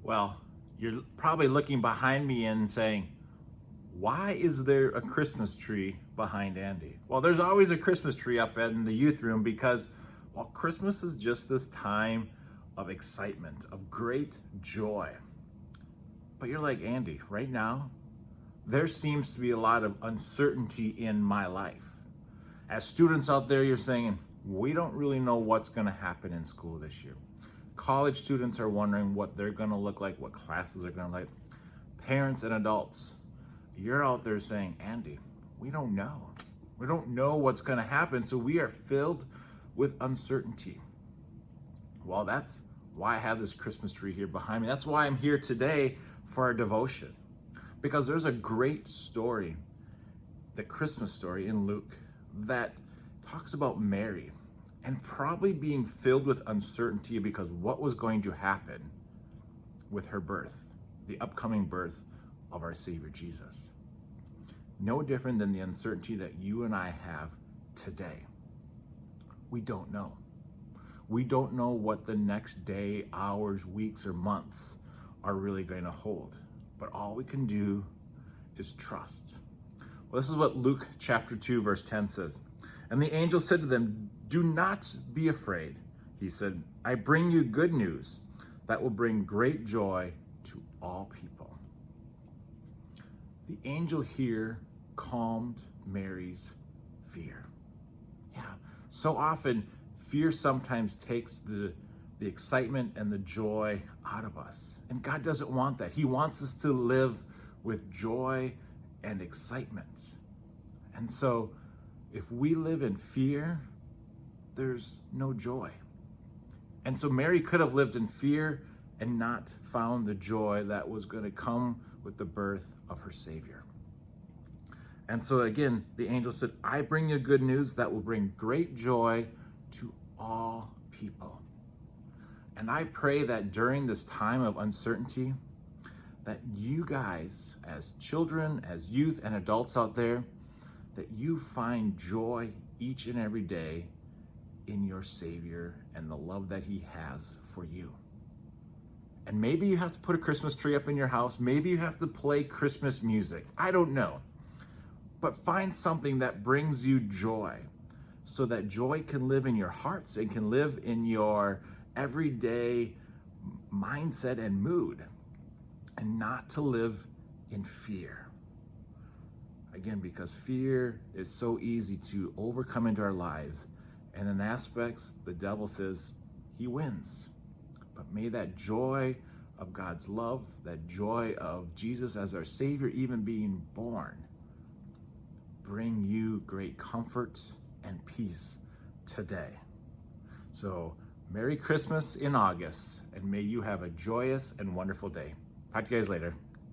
Well, you're probably looking behind me and saying, why is there a Christmas tree behind Andy? Well, there's always a Christmas tree up in the youth room because, well, Christmas is just this time of excitement, of great joy. But you're like, Andy, right now, there seems to be a lot of uncertainty in my life. As students out there, you're saying, we don't really know what's going to happen in school this year. College students are wondering what they're going to look like, what classes are going to like. Parents and adults, you're out there saying, Andy, we don't know. We don't know what's going to happen, so we are filled with uncertainty. Well, that's why I have this Christmas tree here behind me. That's why I'm here today for our devotion. Because there's a great story, the Christmas story in Luke, that talks about Mary and probably being filled with uncertainty because what was going to happen with her birth, the upcoming birth of our Savior Jesus. No different than the uncertainty that you and I have today. We don't know. We don't know what the next day, hours, weeks, or months are really going to hold. But all we can do is trust. Well, this is what Luke chapter 2, verse 10 says. And the angel said to them, "Do not be afraid." He said, "I bring you good news that will bring great joy to all people." The angel here calmed Mary's fear. Yeah, so often fear sometimes takes the excitement and the joy out of us. And God doesn't want that. He wants us to live with joy and excitement. And so if we live in fear, there's no joy. And so Mary could have lived in fear and not found the joy that was going to come with the birth of her Savior. And so again, the angel said, "I bring you good news that will bring great joy to all people." And I pray that during this time of uncertainty, that you guys, as children, as youth and adults out there, that you find joy each and every day in your Savior and the love that He has for you. And maybe you have to put a Christmas tree up in your house. Maybe you have to play Christmas music. I don't know. But find something that brings you joy so that joy can live in your hearts and can live in your everyday mindset and mood, and not to live in fear. Again, because fear is so easy to overcome into our lives, and in aspects, the devil says he wins. But may that joy of God's love, that joy of Jesus as our Savior, even being born, bring you great comfort and peace today. So, Merry Christmas in August, and may you have a joyous and wonderful day. Talk to you guys later.